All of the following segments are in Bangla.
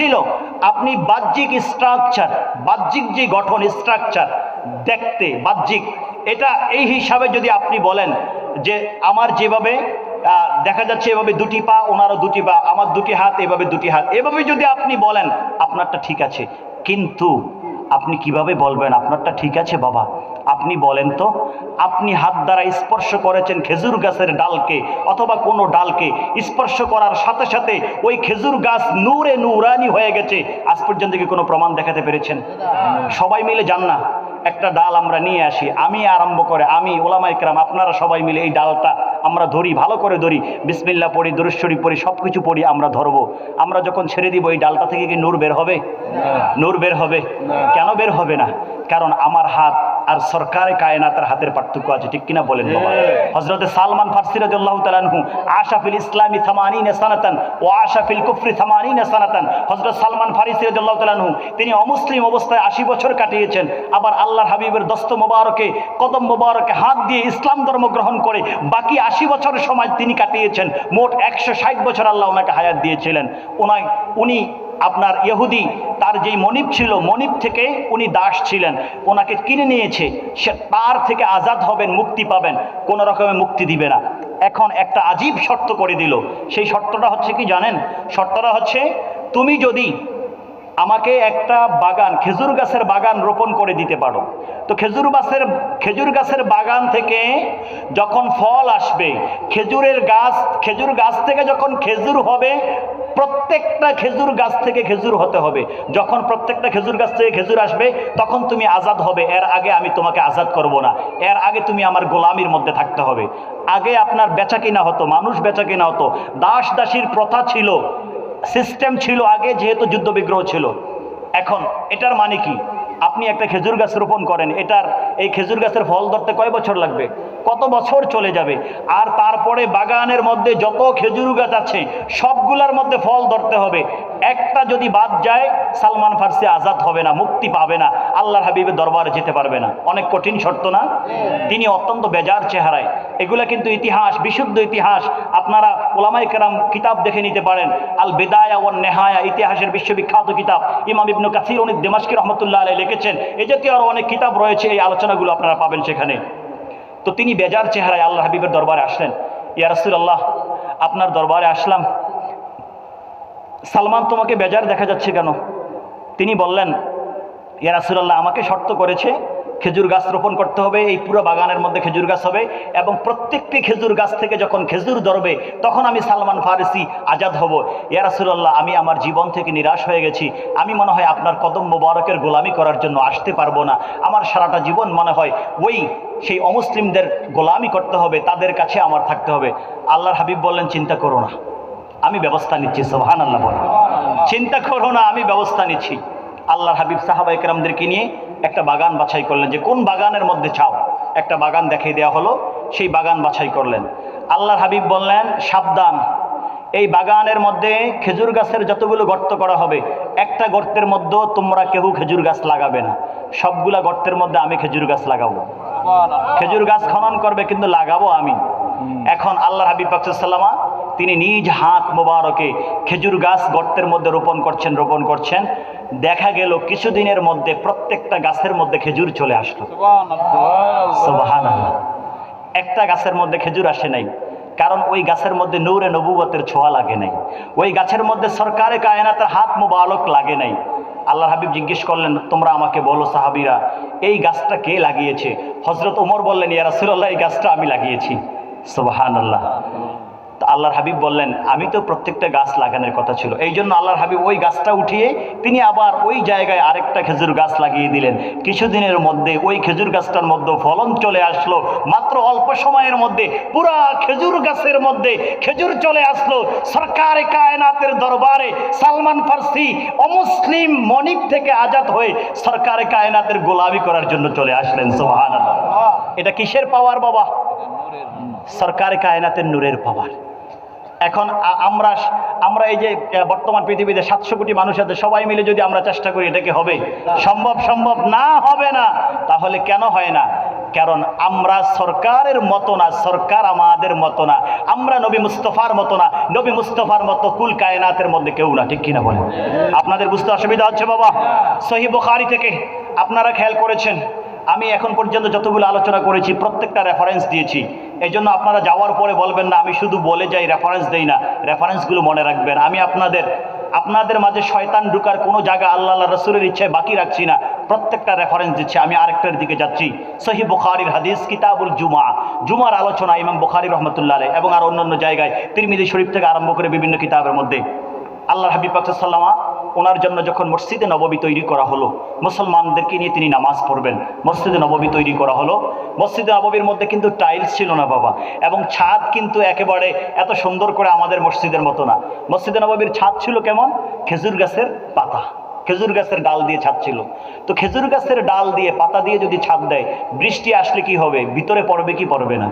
ছিল। আপনি বাহ্যিক স্ট্রাকচার, বাহ্যিক যে গঠন স্ট্রাকচার দেখতে বাহ্যিক, এটা এই হিসাবে যদি আপনি বলেন যে আমার যেভাবে দেখা যাচ্ছে এভাবে দুটি পা, ওনারও দুটি পা, আমার দুটি হাত, এভাবে দুটি হাত, এভাবে যদি আপনি বলেন আপনারটা ঠিক আছে। কিন্তু আপনি কিভাবে বলবেন আপনারটা ঠিক আছে বাবা? আপনি বলেন তো, আপনি হাত দ্বারা স্পর্শ করেছেন খেজুর গাছের ডালকে অথবা কোনো ডালকে, স্পর্শ করার সাথে সাথে ওই খেজুর গাছ নূরে নূরানি হয়ে গেছে, আজ পর্যন্ত কি কোনো প্রমাণ দেখাতে পেরেছেন? সবাই মিলে যান না, একটা ডাল আমরা নিয়ে আসি, আমি আরম্ভ করে আমি ওলামা ইকরাম আপনারা সবাই মিলে এই ডালটা আমরা ধরি, ভালো করে ধরি, বিসমিল্লাহ পড়ি, দুরূদ শরীফ পড়ি, সব কিছু পড়ি, আমরা ধরবো। আমরা যখন ছেড়ে দিব এই ডালটা থেকে কি নূর বের হবে? নূর বের হবে? কেন বের হবে না? কারণ আমার হাত আর সরকারে কায়নাতের হাতের পার্থক্য আছে, ঠিক কিনা বলেন বাবা? হযরতে সালমান ফারসি রাদিয়াল্লাহু তাআলা আনহু আশা ফিল ইসলামি 80 সানাতান ওয়া আশা ফিল কুফরি 80 সানাতান। হযরত সালমান ফারসি রাদিয়াল্লাহু তাআলা আনহু তিনি অমুসলিম অবস্থায় 80 বছর কাটিয়েছেন, আবার আল্লাহর হাবিবের দস্ত মোবারকে, কদম মোবারকে হাত দিয়ে ইসলাম ধর্ম গ্রহণ করে বাকি 80 বছর সময় তিনি কাটিয়েছেন। মোট 160 বছর আল্লাহ ওনাকে হায়াত দিয়েছিলেন। উনি আপনার ইহুদি, তার যেই মনিব ছিল, মনিব থেকে উনি দাস ছিলেন, ওনাকে কিনে নিয়েছে, সে তার থেকে আজাদ হবেন, মুক্তি পাবেন, কোনো রকমে মুক্তি দিবে না। এখন একটা আজীব শর্ত করে দিল। সেই শর্তটা হচ্ছে কি জানেন? শর্তটা হচ্ছে, তুমি যদি আমাকে একটা বাগান, খেজুর গাছের বাগান রোপণ করে দিতে পারো, তো খেজুর গাছের বাগান থেকে যখন ফল আসবে, খেজুর গাছ থেকে যখন খেজুর হবে, প্রত্যেকটা খেজুর গাছ থেকে খেজুর হতে হবে। যখন প্রত্যেকটা খেজুর গাছ থেকে খেজুর আসবে তখন তুমি আজাদ হবে। এর আগে আমি তোমাকে আজাদ করব না, এর আগে তুমি আমার গোলামির মধ্যে থাকতে হবে। আগে আপনার বেচা কিনা হতো, মানুষ বেচা কিনা হতো, দাস দাসীর প্রথা ছিল, সিস্টেম ছিল আগে, যেহেতু যুদ্ধ বিগ্রহ ছিল। এখন এটার মানে কি? আপনি একটা খেজুর গাছ রোপণ করেন, এই খেজুর গাছের ফল ধরতে কয় বছর লাগবে? কত বছর চলে যাবে? আর তারপরে বাগানের মধ্যে যত খেজুর গাছ আছে সবগুলার মধ্যে ফল ধরতে হবে। একটা যদি বাদ যায়, সালমান ফারসি আজাদ হবে না, মুক্তি পাবে না, আল্লাহর হাবিবের দরবারে যেতে পারবে না। অনেক কঠিন শর্ত না? তিনি অত্যন্ত বেজার চেহারায়, এগুলা কিন্তু ইতিহাস, বিশুদ্ধ ইতিহাস, আপনারা উলামায়ে কেরাম কিতাব দেখে নিতে পারেন। আল বিদায়া ওয়ান নেহায়া, ইতিহাসের বিশ্ববিখ্যাত কিতাব, ইমাম ইবনে কাসির উনি দিমাশকি রহমতুল্লাহ আলাইহি লিখেছেন। এই জাতীয় আরো অনেক কিতাব রয়েছে, এই আলোচনাগুলো আপনারা পাবেন সেখানে। তো তিনি বেজার চেহারায় আল্লাহ হাবিবের দরবারে আসলেন। ইয়া রাসূলুল্লাহ, আপনার দরবারে আসলাম, সালমান তোমাকে বেজার দেখা যাচ্ছে কেন? তিনি বললেন, ইয়া রাসূলুল্লাহ, আমাকে শর্ত করেছে খেজুর গাছ রোপণ করতে হবে, এই পুরো বাগানের মধ্যে খেজুর গাছ হবে, এবং প্রত্যেকটি খেজুর গাছ থেকে যখন খেজুর ধরবে তখন আমি সালমান ফারসি আজাদ হব। ইয়া রাসূলুল্লাহ, আমি আমার জীবন থেকে নিরাশ হয়ে গেছি, আমি মনে হয় আপনার কদম মোবারকের গোলামি করার জন্য আসতে পারবো না, আমার সারাটা জীবন মনে হয় সেই অমুসলিমদের গোলামি করতে হবে, তাদের কাছে আমার থাকতে হবে। আল্লাহর হাবিব বললেন, চিন্তা করো না, আমি ব্যবস্থা নিচ্ছি। সুবহানাল্লাহ বলেন। চিন্তা করো না, আমি ব্যবস্থা নিচ্ছি। আল্লাহর হাবিব সাহাবায়ে কেরামদেরকে নিয়ে একটা বাগান বাছাই করলেন, যে কোন বাগানের মধ্যে চাও। একটা বাগান দেখিয়ে দেওয়া হলো, সেই বাগান বাছাই করলেন। আল্লাহর হাবিব বললেন, সাবধান, এই বাগানের মধ্যে খেজুর গাছের যতগুলো গর্ত করা হবে, একটা গর্তের মধ্যে তোমরা কেউ খেজুর গাছ লাগাবে না, সবগুলা গর্তের মধ্যে আমি খেজুর গাছ লাগাবো। খেজুর গাছ খনন করবে, কিন্তু লাগাবো আমি। এখন আল্লাহর হাবিব পাক সাল্লাল্লাহু আলাইহি ওয়াসাল্লাম তিনি নিজ হাত মোবারকে খেজুর গাছ গর্তের মধ্যে রোপণ করছেন। দেখা গেল কিছুদিনের মধ্যে প্রত্যেকটা গাছের মধ্যে খেজুর চলে আসলো। সুবহানাল্লাহ। একটা গাছের মধ্যে খেজুর আসে নাই, কারণ ওই গাছের মধ্যে নূরে নবুয়তের ছোঁয়া লাগে নাই, ওই গাছের মধ্যে সরকারে কায়নাতের হাত মোবারক লাগে নাই। আল্লাহর হাবিব জিজ্ঞেস করলেন, তোমরা আমাকে বলো সাহাবীরা, এই গাছটা কে লাগিয়েছে? হযরত ওমর বললেন, ইয়া রাসূলুল্লাহ, এই গাছটা আমি লাগিয়েছি। সুবহানাল্লাহ। আল্লাহর হাবিব বললেন, আমি তো প্রত্যেকটা গাছ লাগানোর কথা ছিল, এই জন্য আল্লাহর হাবিব ওই গাছটা উঠিয়ে তিনি আবার ওই জায়গায় আরেকটা খেজুর গাছ লাগিয়ে দিলেন। কিছুদিনের মধ্যে ওই খেজুর গাছটার মধ্যে ফলন চলে আসলো। মাত্র অল্প সময়ের মধ্যে পুরা খেজুর গাছের মধ্যে খেজুর চলে আসলো। সরকারে কায়নাতের দরবারে সালমান ফারসি অমুসলিম মনিব থেকে আজাদ হয়ে সরকারে কায়নাতের গোলামি করার জন্য চলে আসলেন। সুবহানাল্লাহ। এটা কিসের পাওয়ার বাবা? সরকারে কায়নাতের নূরের পাওয়ার। এখন আমরা এই যে বর্তমান পৃথিবীতে 700 কোটি মানুষ আছে, সবাই মিলে যদি আমরা চেষ্টা করি, এটা কি হবে সম্ভব? সম্ভব না, হবে না। তাহলে কেন হয় না? কারণ আমরা সরকারের মতো না, সরকার আমাদের মতো না, আমরা নবী মুস্তফার মতো না, নবী মুস্তফার মতো কুল কায়নাতের মধ্যে কেউ না, ঠিক কিনা বলেন? আপনাদের বুঝতে অসুবিধা হচ্ছে বাবা? সহিহ বুখারী থেকে আপনারা খেয়াল করেছেন, আমি এখন পর্যন্ত যতগুলো আলোচনা করেছি প্রত্যেকটা রেফারেন্স দিয়েছি। এই জন্য আপনারা যাওয়ার পরে বলবেন না আমি শুধু বলে যাই, রেফারেন্স দেই না। রেফারেন্সগুলো মনে রাখবেন। আমি আপনাদের মাঝে শয়তান ঢুকার কোনো জায়গা আল্লাহ রসুলের ইচ্ছায় বাকি রাখছি না, প্রত্যেকটা রেফারেন্স দিচ্ছি। আমি আরেকটার দিকে যাচ্ছি, সহিহ বুখারীর হাদিস, কিতাবুল জুমার আলোচনা ইমাম বুখারী রহমতুল্লাহ আলাইহি, এবং আর অন্যান্য জায়গায় তিরমিজি শরীফ থেকে আরম্ভ করে বিভিন্ন কিতাবের মধ্যে আল্লাহর হাবিব পাক সাল্লাল্লাহু আলাইহি ওয়াসাল্লাম ওনার জন্য যখন মসজিদে নববী তৈরি করা হলো, মুসলমানদেরকে নিয়ে তিনি নামাজ পড়বেন, মসজিদে নববী তৈরি করা হলো। মসজিদে নববীর মধ্যে কিন্তু টাইলস ছিল না বাবা, এবং ছাদ কিন্তু একেবারে এত সুন্দর করে আমাদের মসজিদের মতো না। মসজিদে নববীর ছাদ ছিল কেমন? খেজুর গাছের পাতা, খেজুর গাছের ডাল দিয়ে ছাদ ছিল। তো খেজুর গাছের ডাল দিয়ে পাতা দিয়ে যদি ছাদ দেয়, বৃষ্টি আসলে কি হবে? ভিতরে পড়বে কি পড়বে না?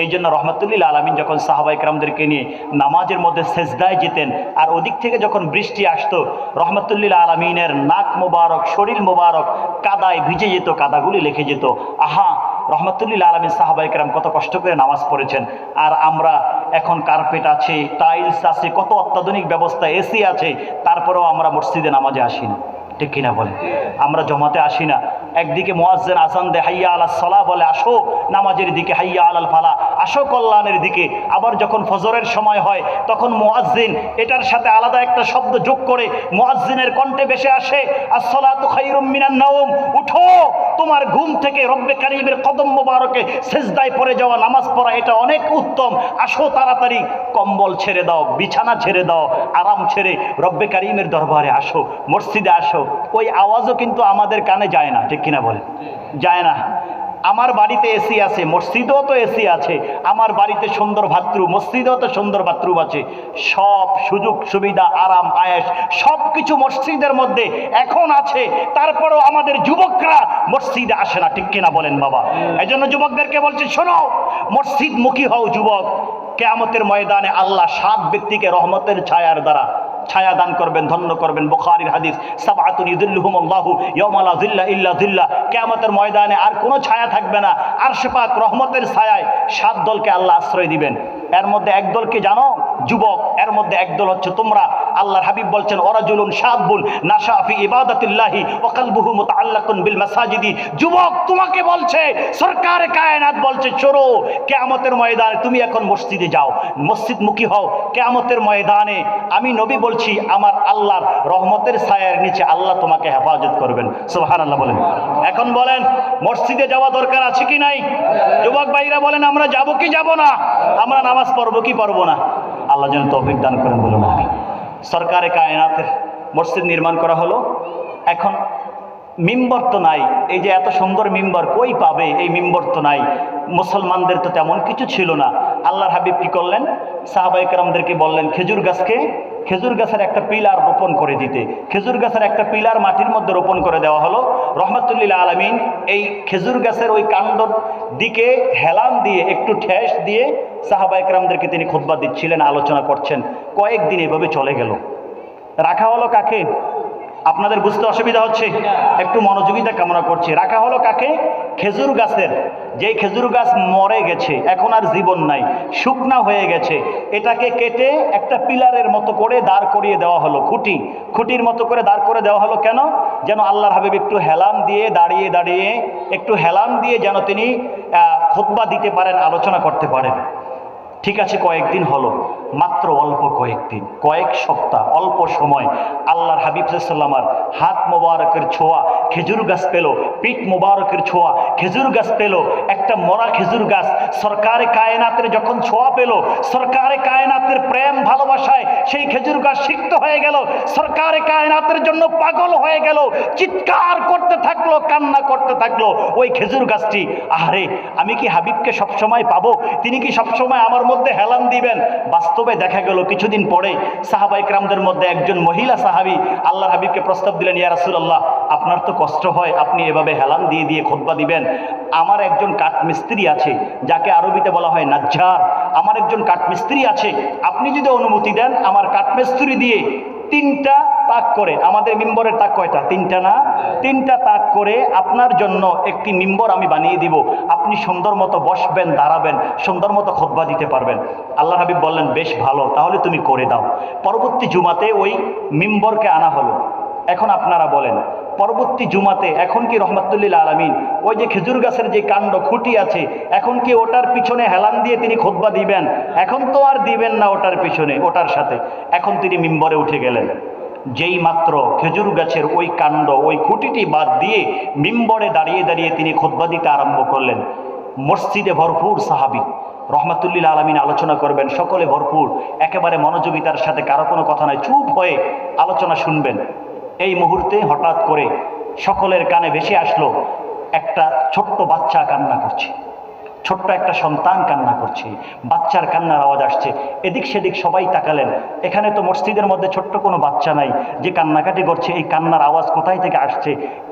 এই জন্য রহমাতুল্লিল আলামিন যখন সাহাবায়ে কেরামদেরকে নিয়ে নামাজের মধ্যে সেজদায় যেতেন, আর ওদিক থেকে যখন বৃষ্টি আসতো, রহমাতুল্লিল আলামিনের নাক মোবারক, শরীর মোবারক কাদায় ভিজে যেত, কাদাগুলি লেখে যেত। আহা, রহমাতুল্লিল আলামিন সাহাবায়ে কেরাম কত কষ্ট করে নামাজ পড়েছেন। আর আমরা এখন কার্পেট আছে, টাইলস আছে, কত অত্যাধুনিক ব্যবস্থা, এসি আছে, তারপরেও আমরা মসজিদে নামাজে আসি না, ঠিক কিনা বলে? আমরা জমাতে আসি না। একদিকে মুয়াজ্জিন আযান দেয় হাইয়া আলাস সালাহ বলে আসো নামাজের দিকে, হাইয়া আলাল ফালাহ আসো কল্যাণের দিকে। আবার যখন ফজরের সময় হয় তখন মুয়াজ্জিন এটার সাথে আলাদা একটা শব্দ যোগ করে মুয়াজ্জিনের কণ্ঠে ভেসে আসে আসসালাতু খায়রুম মিনান নাওম, উঠো তোমার ঘুম থেকে রব্বে কারীমের কদম মোবারকে সেজদায় পড়ে যাওয়া, নামাজ পড়া এটা অনেক উত্তম। আসো তাড়াতাড়ি কম্বল ছেড়ে দাও, বিছানা ছেড়ে দাও, আরাম ছেড়ে রব্বে কারীমের দরবারে আসো, মসজিদে আসো। ওই আওয়াজও কিন্তু আমাদের কানে যায় না, ঠিক কিনা বলে? যায় না। আমার বাড়িতে এসি আছে, মসজিদেও তো এসি আছে। আমার বাড়িতে সুন্দর বাথরুম, মসজিদেও তো সুন্দর বাথরুম আছে। সব সুযোগ সুবিধা, আরাম আয়েশ সব কিছু মসজিদের মধ্যে এখন আছে। তারপরেও আমাদের যুবকরা মসজিদে আসে না, ঠিক কিনা বলেন বাবা? এই জন্য যুবকদেরকে বলছি, শোনো, মসজিদমুখী হও যুবক। কিয়ামতের ময়দানে আল্লাহ 7 ব্যক্তিকে রহমতের ছায়ার দ্বারা ছায়া দান করবেন, ধন্য করবেন। বুখারীর হাদিস, সাবআতুন ইযিল্লুহুমুল্লাহু ইয়াওমা লা যিল্লা ইল্লা যিল্লাহ। কিয়ামতের ময়দানে আর কোনো ছায়া থাকবে না, আরশ পাক রহমতের ছায়ায় 7 দলকে আল্লাহ আশ্রয় দিবেন। এর মধ্যে এক দলকে জানো? যুবক। এর মধ্যে এক দল হচ্ছে তোমরা। আল্লাহর হাবিব বলছেন ওয়ারাজুলুন শাবুন নাশা ফি ইবাদাতিল্লাহি ওয়া কলবুহু মুতাআল্লাকুন বিল মাসাজিদি। যুবক তোমাকে বলছে, সরকার কায়নাত বলছে, চলো কিয়ামতের ময়দানে তুমি এখন মসজিদে যাও, মসজিদমুখী হও। কিয়ামতের ময়দানে আমি নবী বলছি আমার আল্লাহর রহমতের ছায়ার নিচে আল্লাহ তোমাকে হেফাজত করবেন। সুবহানাল্লাহ বলেন। এখন বলেন মসজিদে যাওয়া দরকার আছে কি নাই? যুবক ভাইরা বলেন আমরা যাব কি যাব না? আমরা নামাজ পড়বো কি পড়বো না? আল্লাহ যেন তৌফিক দান করেন বলুন আমিন। সরকারে কায়নাতের মসজিদ নির্মাণ করা হলো। এখন মিম্বর তো নাই, এই যে এত সুন্দর মিম্বর কই পাবে? এই মিম্বর তো নাই, মুসলমানদের তো তেমন কিছু ছিল না। আল্লাহর হাবিব কি করলেন? সাহাবায়ে কেরামদেরকে বললেন খেজুর গাছের একটা পিলার রোপণ করে দিতে। খেজুর গাছের একটা পিলার মাটির মধ্যে রোপণ করে দেওয়া হলো। রহমাতুল্লিল আলামিন এই খেজুর গাছের ওই কাণ্ডর দিকে হেলান দিয়ে, একটু ঠেস দিয়ে সাহাবায়ে কেরামদেরকে তিনি খুতবা দিচ্ছিলেন, আলোচনা করছেন। কয়েকদিন এভাবে চলে গেল। রাখা হলো কাকে? আপনাদের বুঝতে অসুবিধা হচ্ছে? একটু মনোযোগিতা কামনা করছি। রাখা হলো কাকে? খেজুর গাছের। যেই খেজুর গাছ মরে গেছে, এখন আর জীবন নাই, শুকনা হয়ে গেছে, এটাকে কেটে একটা পিলারের মতো করে দাঁড় করিয়ে দেওয়া হলো। খুঁটির মতো করে দাঁড় করে দেওয়া হলো। কেন? যেন আল্লাহর হাবিব একটু হেলান দিয়ে দাঁড়িয়ে একটু হেলান দিয়ে যেন তিনি খুতবা দিতে পারেন, আলোচনা করতে পারেন। ঠিক আছে, কয়েকদিন হলো, মাত্র অল্প কয়েকদিন, কয়েক সপ্তাহ, অল্প সময় আল্লাহর হাবিব সাল্লাল্লাহু আলাইহি ওয়াসাল্লামের হাত মোবারকের ছোঁয়া খেজুর গাছ পেল, পিঠ মোবারকের ছোঁয়া খেজুর গাছ পেল, একটা মরা খেজুর গাছ। সরকারে কায়নাতের যখন ছোঁয়া পেল, সরকারে কায়নাতের প্রেম ভালোবাসায় সেই খেজুর গাছ সিক্ত হয়ে গেল, সরকারে কায়নাতের জন্য পাগল হয়ে গেল, চিৎকার করতে থাকলো, কান্না করতে থাকলো। ওই খেজুর গাছটি, আরে আমি কি হাবিবকে সবসময় পাবো? তিনি কি সবসময় আমার মধ্যে হেলান দিবেন? বাস্তবে দেখা গেল কিছুদিন পরে সাহাবায়ে কেরামদের মধ্যে একজন মহিলা সাহাবী আল্লাহর হাবিবকে প্রস্তাব দিলেন, ইয়া রাসূলুল্লাহ, আপনার তো কষ্ট হয়, আপনি এভাবে হেলান দিয়ে খুতবা দিবেন। আমার একজন কাঠমিস্ত্রি আছে, যাকে আরবিতে বলা হয় নাজ্জার। আমার একজন কাঠমিস্ত্রি আছে, আপনি যদি অনুমতি দেন আমার কাঠমিস্ত্রি দিয়ে 3টা তাক করে, আমাদের মিম্বরের তাক কয়টা? তিনটা না? তিনটা তাক করে আপনার জন্য একটি মিম্বর আমি বানিয়ে দিব, আপনি সুন্দর মতো বসবেন, দাঁড়াবেন, সুন্দর মতো খুতবা দিতে পারবেন। আল্লাহ হাবিব বললেন বেশ ভালো, তাহলে তুমি করে দাও। পরবর্তী জুমাতে ওই মিম্বরকে আনা হলো। এখন আপনারা বলেন, পরবর্তী জুমাতে এখন কি রহমাতুল্লিল আলামিন ওই যে খেজুর গাছের যে কাণ্ড খুঁটি আছে, এখন কি ওটার পিছনে হেলান দিয়ে তিনি খুতবা দিবেন? এখন তো আর দিবেন না ওটার পিছনে, ওটার সাথে। এখন তিনি মিম্বরে উঠে গেলেন। যেই মাত্র খেজুর গাছের ওই কাণ্ড, ওই খুঁটিটি বাদ দিয়ে মিম্বরে দাঁড়িয়ে দাঁড়িয়ে তিনি খুতবা দিতে আরম্ভ করলেন। মসজিদে ভরপুর সাহাবী, রহমাতুল্লিল আলামিন আলোচনা করবেন, সকলে ভরপুর, একেবারে মনোযোগিতার সাথে, কারো কোনো কথা নাই, চুপ হয়ে আলোচনা শুনবেন। এই মুহূর্তে হঠাৎ করে সকলের কানে ভেসে আসলো একটা ছোট্ট বাচ্চা কান্না করছে, ছোট্ট একটা সন্তান কান্না করছে, বাচ্চার কান্নার আওয়াজ আসছে। এদিক সেদিক সবাই তাকালেন, এখানে তো মসজিদের মধ্যে ছোট্ট কোনো বাচ্চা নাই যে কান্নাকাটি করছে, এই কান্নার আওয়াজ কোথায় থেকে আসছে?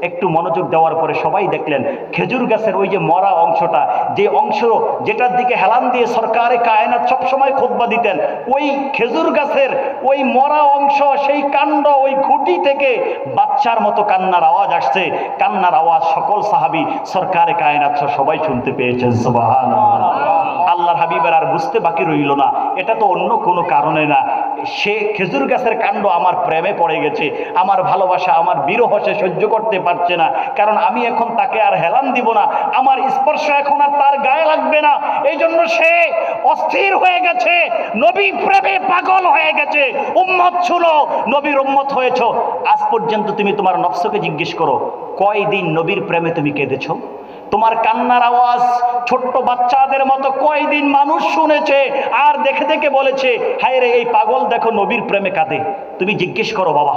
একটু মনোযোগ দেওয়ার পরে সবাই দেখলেন খেজুর গাছের ওই যে মরা অংশটা, যে অংশ যেটার দিকে হেলান দিয়ে সরকারে কায়নাত সবসময় খুতবা দিতেন, ওই খেজুর গাছের ওই মরা অংশ, সেই কাণ্ড, ওই খুঁটি থেকে বাচ্চার মতো কান্নার আওয়াজ আসছে। কান্নার আওয়াজ সকল সাহাবী সরকারে কায়নাত সবাই শুনতে পেয়েছেন। আল্লাহর হাবিবের আর বুঝতে বাকি রইল না, এটা তো অন্য কোনো কারণে না, সে খেজুর গাছের কাণ্ড আমার প্রেমে পড়ে গেছে, আমার ভালোবাসা, আমার বিরহ সে সহ্য করতে পারছে না, কারণ আমি এখন তাকে আর হেলান দিব না, আমার স্পর্শ এখন আর তার গায়ে লাগবে না, এই জন্য সে অস্থির হয়ে গেছে, নবী প্রেমে পাগল হয়ে গেছে। উম্মত শুনো, নবীর উম্মত হয়েছ, আজ পর্যন্ত তুমি তোমার নফসকে জিজ্ঞেস করো, কয়দিন নবীর প্রেমে তুমি কেঁদেছো? তোমার কান্নার আওয়াজ ছোট্ট বাচ্চাদের মতো কয়দিন মানুষ শুনেছে আর দেখে দেখে বলেছে, হায় রে এই পাগল দেখো নবীর প্রেমে কাঁদে? তুমি জিজ্ঞেস করো বাবা,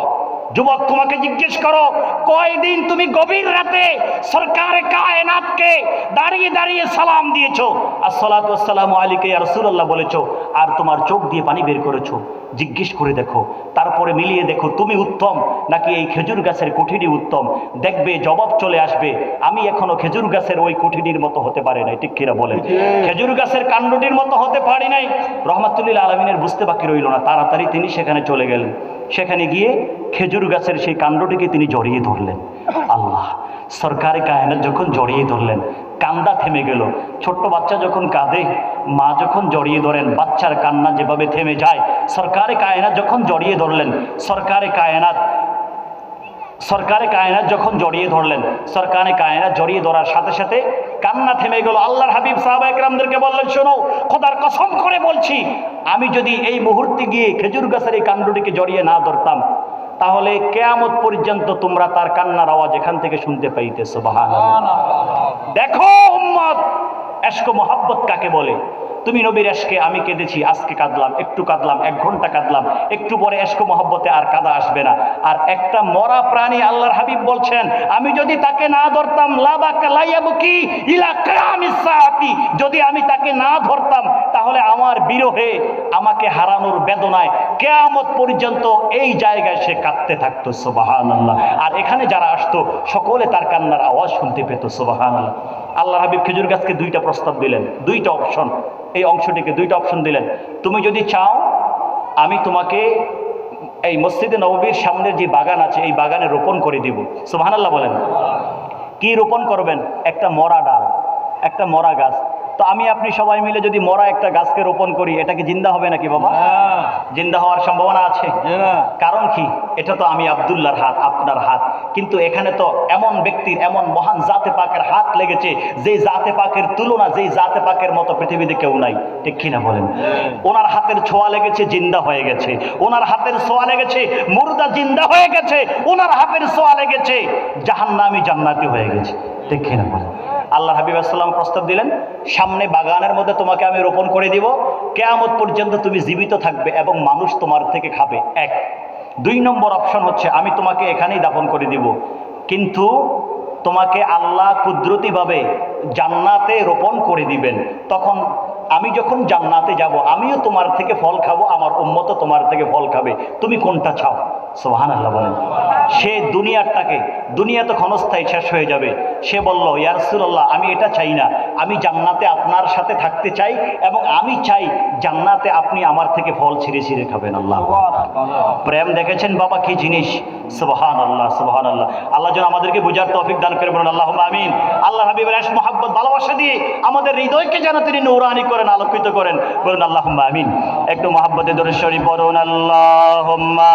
যুবক, তোমাকে জিজ্ঞেস করো, কয়দিন তুমি গভীর রাতে সরকারে কায়নাতকে দাঁড়িয়ে দাঁড়িয়ে সালাম দিয়েছো, আসসালাতু ওয়াসসালামু আলাইকা ইয়া রাসূলুল্লাহ বলেছো, আর তোমার চোখ দিয়ে পানি বের করেছো? জিজ্ঞেস করে দেখো, তারপরে মিলিয়ে দেখো তুমি উত্তম নাকি এই খেজুর গাছের কুঠিটি উত্তম। দেখবে জবাব চলে আসবে, আমি এখনো খেজুর গাছের ওই কুঠিটির মতো হতে পারি নাই। ঠিক কিনা বলেন? খেজুর গাছের কাণ্ডটির মতো হতে পারি নাই। রহমাতুল্লিল আলামিনের বুঝতে বাকি রইল না, তাড়াতাড়ি তিনি সেখানে চলে গেলেন। সেখানে গিয়ে খেজুর গাছের সেই কাণ্ডটিকে তিনি জড়িয়ে ধরলেন। আল্লাহ, সরকারে কায়নাত যখন জড়িয়ে ধরলেন, কান্দা থেমে গেল। ছোট্ট বাচ্চা যখন কাঁদে, মা যখন জড়িয়ে ধরেন, বাচ্চার কান্না যেভাবে থেমে যায়, সরকারে কায়নাত যখন জড়িয়ে ধরলেন, সরকারে কায়নাত যখন জড়িয়ে ধরলেন, সরকারে কায়নাত জড়িয়ে ধরার সাথে সাথে কান্না থেমে গেল। আল্লাহর হাবিব সাহাবায়ে কেরামদেরকে বললেন, শোনো, খোদার কসম করে বলছি, আমি যদি এই মুহূর্তে গিয়ে খেজুর গাছের এই কাণ্ডটিকে জড়িয়ে না ধরতাম, তাহলে কিয়ামত পর্যন্ত তোমরা তার কান্নার আওয়াজ এখান থেকে শুনতে পাইতে। সুবহানাল্লাহ। দেখো উম্মত, ইশক ও মহব্বত কাকে বলে। তুমি নবীর ইশকে আমি কেঁদেছি, আজকে কাঁদলাম, একটু কাঁদলাম, 1 ঘন্টা কাঁদলাম, একটু পরে ইশক ও মহব্বতে আর কাঁদা আসবে না। আর একটা মরা প্রাণী, আল্লাহর হাবিব বলছেন, আমি যদি তাকে না ধরতাম, লায়াবকি ইলা কিয়ামিস সাআতি, যদি আমি তাকে না ধরতাম, তাহলে আমার বিরহে, আমাকে হারানোর বেদনায় কিয়ামত পর্যন্ত এই জায়গায় সে কাঁদতে থাকতো। সুবহানাল্লাহ। আর এখানে যারা আসতো সকলে তার কান্নার আওয়াজ শুনতে পেত। সুবহানাল্লাহ। আল্লাহর হাবিব খেজুর গাছকে 2টা প্রস্তাব দিলেন, 2টা অপশন, এই অংশটিকে 2টা অপশন দিলেন। তুমি যদি চাও, আমি তোমাকে এই মসজিদে নববীর সামনের যে বাগান আছে, এই বাগানে রোপণ করে দিব। সুবহানাল্লাহ বলেন। কি রোপণ করবেন? একটা মরা ডাল, একটা মরা গাছ। তো আমি আপনি সবাই মিলে যদি মরা একটা গাছকে রোপণ করি, এটা কি জিন্দা হবে নাকি বাবা? জিন্দা হওয়ার সম্ভাবনা আছে? কারণ কি? এটা তো আমি আব্দুল্লাহর হাত, আপনার হাত, কিন্তু এখানে তো এমন ব্যক্তির, এমন মহান জাতে পাকের হাত লেগেছে, যে জাতে পাকের তুলনা, যে জাতে পাকের মতো পৃথিবীতে কেউ নাই। ঠিক কিনা বলেন? ওনার হাতের ছোঁয়া লেগেছে, জিন্দা হয়ে গেছে। ওনার হাতের ছোঁয়া লেগেছে, মুর্দা জিন্দা হয়ে গেছে। ওনার হাতের ছোঁয়া লেগেছে, জাহান্নামী জান্নাতি হয়ে গেছে। ঠিক কিনা বলেন? আল্লাহ হাবিব আসসালাম প্রস্তাব দিলেন, সামনে বাগানের মধ্যে তোমাকে আমি রোপণ করে দিব, কিয়ামত পর্যন্ত তুমি জীবিত থাকবে এবং মানুষ তোমার থেকে খাবে। 1। 2 নম্বর অপশন হচ্ছে, আমি তোমাকে এখানেই দাফন করে দিব, কিন্তু তোমাকে আল্লাহ কুদরতিভাবে জান্নাতে রোপণ করে দিবেন। তখন আমি যখন জান্নাতে যাব, আমিও তোমার থেকে ফল খাবো, আমার উম্মতও তোমার থেকে ফল খাবে। তুমি কোনটা চাও? সুবহানাল্লাহ বলেন। সে দুনিয়া তো ক্ষণস্থায়ী, শেষ হয়ে যাবে। সে বলল, ইয়া রাসূলুল্লাহ, আমি এটা চাই না, আমি জান্নাতে আপনার সাথে থাকতে চাই এবং আমি চাই জান্নাতে আপনি আমার থেকে ফল ছিঁড়ে ছিঁড়ে খাবেন। আল্লাহ, প্রেম দেখেছেন বাবা কি জিনিস! সুবহানাল্লাহ, সুবহানাল্লাহ। আল্লাহ যেন আমাদেরকে বুঝার তৌফিক দান করে, বলুন আল্লাহুম্মা আমিন। আল্লাহ হাবিবের ইশক মুহাব্বত ভালোবাসা দিয়ে আমাদের হৃদয়কে যেন তিনি নূরানি করেন, আলোকিত করেন, বলুন আল্লাহুম্মা আমিন। একটু মুহাব্বতে দরুদ শরীফ পড়ুন, আল্লাহুম্মা